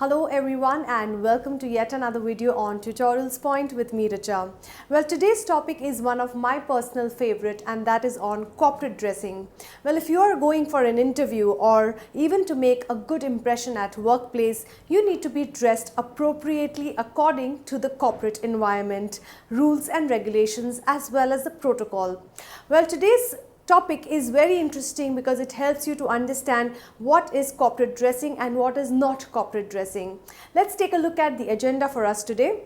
Hello everyone and welcome to yet another video on TutorialsPoint with me, Richa. Well, today's topic is one of my personal favorite, and that is on corporate dressing. Well, if you are going for an interview or even to make a good impression at workplace, you need to be dressed appropriately according to the corporate environment, rules and regulations as well as the protocol. Well, today's topic is very interesting because it helps you to understand what is corporate dressing and what is not corporate dressing. Let's take a look at the agenda for us today.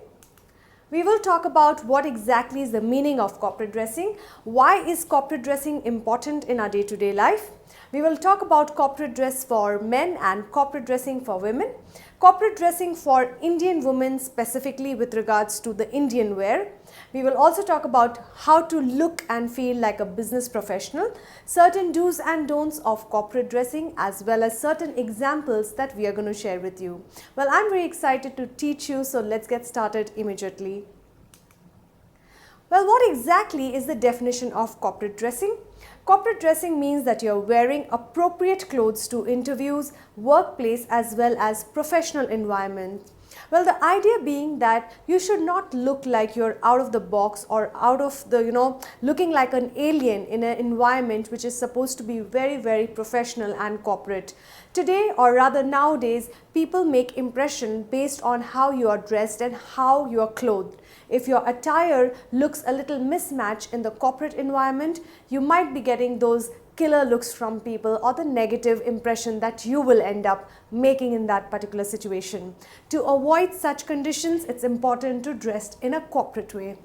We will talk about what exactly is the meaning of corporate dressing, why is corporate dressing important in our day-to-day life. We will talk about corporate dress for men and corporate dressing for women, corporate dressing for Indian women specifically with regards to the Indian wear. We will also talk about how to look and feel like a business professional, certain do's and don'ts of corporate dressing as well as certain examples that we are going to share with you. Well, I'm very excited to teach you, so let's get started immediately. Well, what exactly is the definition of corporate dressing? Corporate dressing means that you're wearing appropriate clothes to interviews, workplace as well as professional environment. Well, the idea being that you should not look like you're out of the box or out of the, looking like an alien in an environment which is supposed to be very, very professional and corporate. Today, or rather nowadays, people make impression based on how you are dressed and how you are clothed. If your attire looks a little mismatched in the corporate environment, you might be getting those killer looks from people or the negative impression that you will end up making in that particular situation. To avoid such conditions, it's important to dress in a corporate way.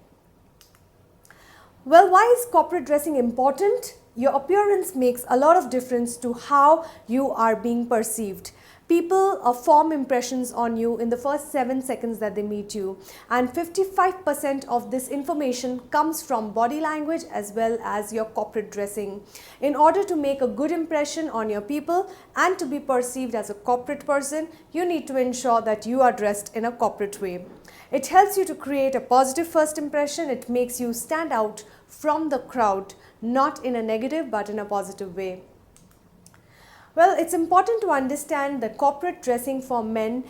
Well, why is corporate dressing important? Your appearance makes a lot of difference to how you are being perceived. People form impressions on you in the first 7 seconds that they meet you, and 55% of this information comes from body language as well as your corporate dressing. In order to make a good impression on your people and to be perceived as a corporate person, you need to ensure that you are dressed in a corporate way. It helps you to create a positive first impression. It makes you stand out from the crowd, not in a negative but in a positive way. Well, it's important to understand that corporate dressing for men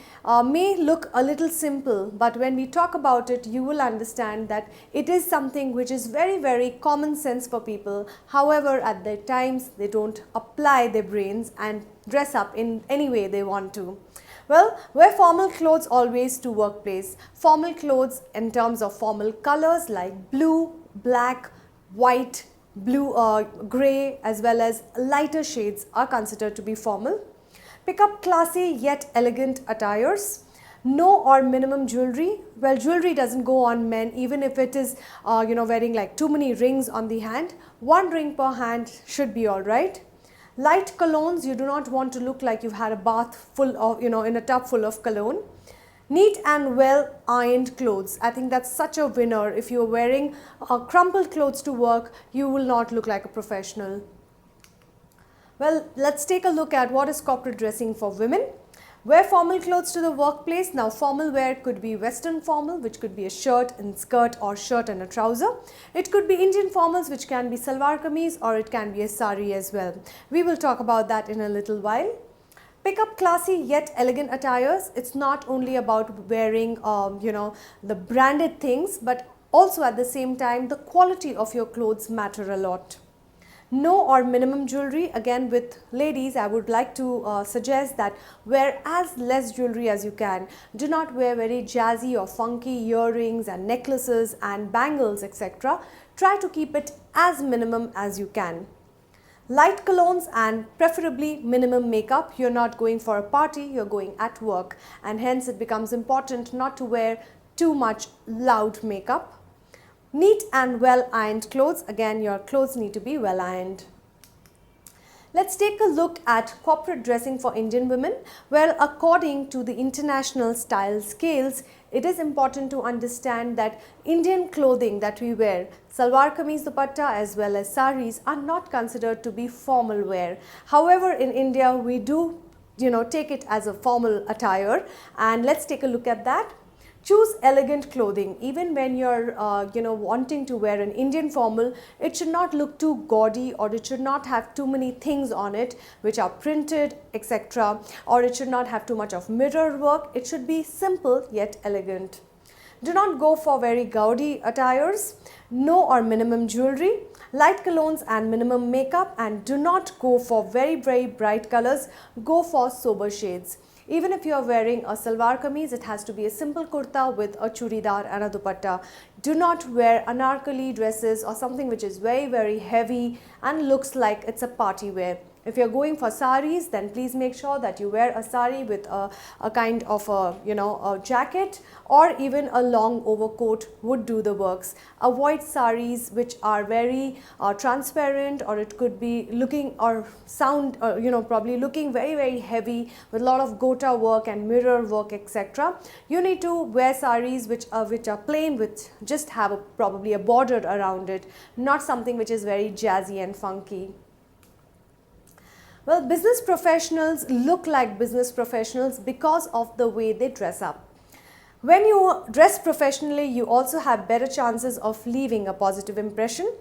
may look a little simple, but when we talk about it, you will understand that it is something which is very, very common sense for people. However, at their times, they don't apply their brains and dress up in any way they want to. Well, wear formal clothes always to workplace. Formal clothes in terms of formal colors like blue, black, white, blue or grey as well as lighter shades are considered to be formal. Pick up classy yet elegant attires. No or minimum jewelry. Well, jewelry doesn't go on men even if it is wearing like too many rings on the hand. 1 ring per hand should be alright. Light colognes, you do not want to look like you've had a bath full of, in a tub full of cologne. Neat and well ironed clothes. I think that's such a winner. If you're wearing crumpled clothes to work, you will not look like a professional. Well, let's take a look at what is corporate dressing for women. Wear formal clothes to the workplace. Now, formal wear could be Western formal, which could be a shirt and skirt or shirt and a trouser. It could be Indian formals, which can be salwar kameez, or it can be a sari as well. We will talk about that in a little while. Pick up classy yet elegant attires. It's not only about wearing, the branded things, but also at the same time, the quality of your clothes matter a lot. No or minimum jewelry. Again, with ladies, I would like to suggest that wear as less jewelry as you can. Do not wear very jazzy or funky earrings and necklaces and bangles, etc. Try to keep it as minimum as you can. Light colognes and preferably minimum makeup. You're not going for a party, you're going at work, and hence it becomes important not to wear too much loud makeup. Neat and well ironed clothes. Again, your clothes need to be well ironed. Let's take a look at corporate dressing for Indian women, where according to the international style scales, it is important to understand that Indian clothing that we wear, salwar kameez dupatta as well as saris, are not considered to be formal wear. However, in India, we do take it as a formal attire, and let's take a look at that. Choose elegant clothing. Even when you're wanting to wear an Indian formal, it should not look too gaudy, or it should not have too many things on it which are printed, etc., or it should not have too much of mirror work. It should be simple yet elegant. Do not go for very gaudy attires. No or minimum jewelry, light colognes and minimum makeup, and do not go for very bright colors. Go for sober shades. Even if you are wearing a salwar kameez, it has to be a simple kurta with a churidar and a dupatta. Do not wear anarkali dresses or something which is very heavy and looks like it's a party wear. If you're going for saris, then please make sure that you wear a sari with a kind of a jacket, or even a long overcoat would do the works. Avoid saris which are very transparent, or it could be looking or sound probably looking very heavy with a lot of gota work and mirror work, etc. You need to wear saris which are plain, which just have probably a border around it, not something which is very jazzy and funky. Well, business professionals look like business professionals because of the way they dress up. When you dress professionally, you also have better chances of leaving a positive impression.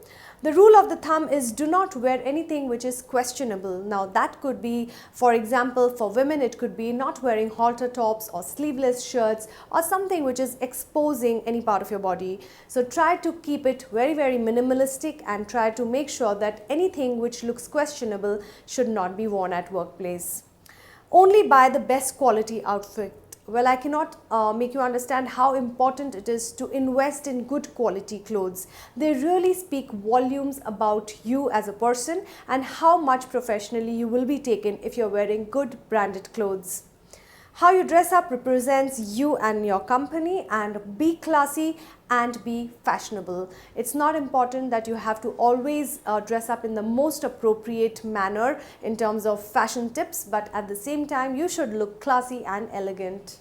The rule of the thumb is do not wear anything which is questionable. Now that could be, for example, for women it could be not wearing halter tops or sleeveless shirts or something which is exposing any part of your body. So try to keep it very minimalistic, and try to make sure that anything which looks questionable should not be worn at workplace. Only buy the best quality outfit. Well, I cannot make you understand how important it is to invest in good quality clothes. They really speak volumes about you as a person and how much professionally you will be taken if you're wearing good branded clothes. How you dress up represents you and your company, and be classy and be fashionable. It's not important that you have to always dress up in the most appropriate manner in terms of fashion tips, but at the same time you should look classy and elegant.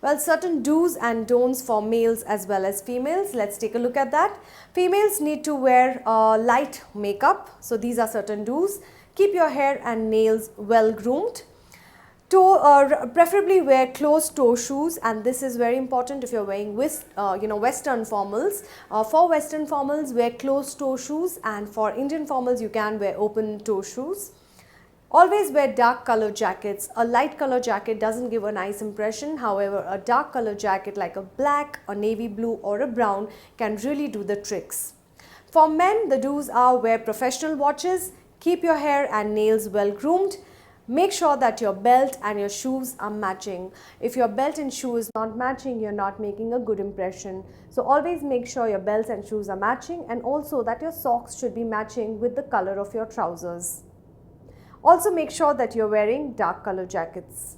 Well, certain do's and don'ts for males as well as females. Let's take a look at that. Females need to wear light makeup. So these are certain do's. Keep your hair and nails well groomed. Preferably wear closed toe shoes, and this is very important if you're wearing Western formals. For Western formals, wear closed toe shoes, and for Indian formals you can wear open toe shoes. Always wear dark color jackets. A light color jacket doesn't give a nice impression. However, a dark color jacket like a black, a navy blue or a brown can really do the tricks. For men, the do's are wear professional watches, keep your hair and nails well groomed. Make sure that your belt and your shoes are matching. If your belt and shoe is not matching, you're not making a good impression. So always make sure your belts and shoes are matching, and also that your socks should be matching with the color of your trousers. Also make sure that you're wearing dark color jackets.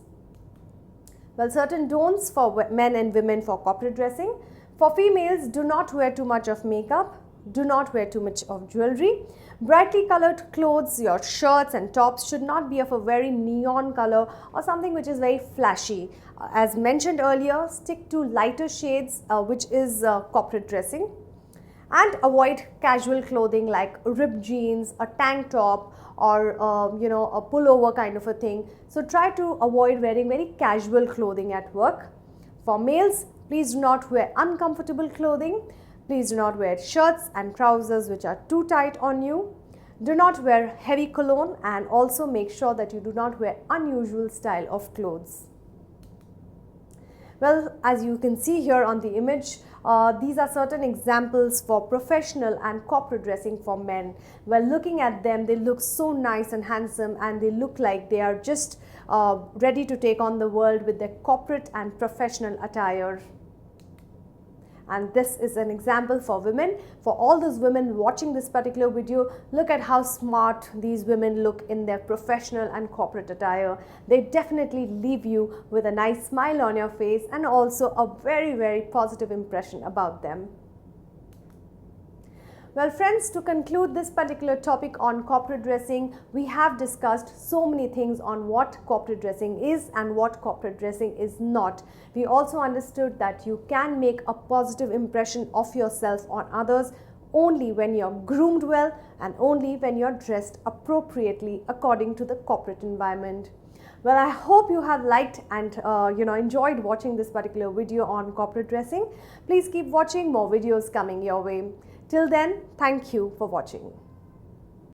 Well, certain don'ts for men and women for corporate dressing. For females, do not wear too much of makeup. Do not wear too much of jewelry. Brightly colored clothes, your shirts and tops should not be of a very neon color or something which is very flashy. As mentioned earlier, stick to lighter shades, which is corporate dressing. And avoid casual clothing like ripped jeans, a tank top, or a pullover kind of a thing. So try to avoid wearing very casual clothing at work. For males, please do not wear uncomfortable clothing. Please do not wear shirts and trousers which are too tight on you. Do not wear heavy cologne, and also make sure that you do not wear unusual style of clothes. Well, as you can see here on the image, these are certain examples for professional and corporate dressing for men. While looking at them, they look so nice and handsome, and they look like they are just ready to take on the world with their corporate and professional attire. And this is an example for women. For all those women watching this particular video, look at how smart these women look in their professional and corporate attire. They definitely leave you with a nice smile on your face and also a very positive impression about them. Well friends, to conclude this particular topic on corporate dressing, we have discussed so many things on what corporate dressing is and what corporate dressing is not. We also understood that you can make a positive impression of yourself on others only when you're groomed well and only when you're dressed appropriately according to the corporate environment. Well, I hope you have liked and enjoyed watching this particular video on corporate dressing. Please keep watching, more videos coming your way. Till then, thank you for watching.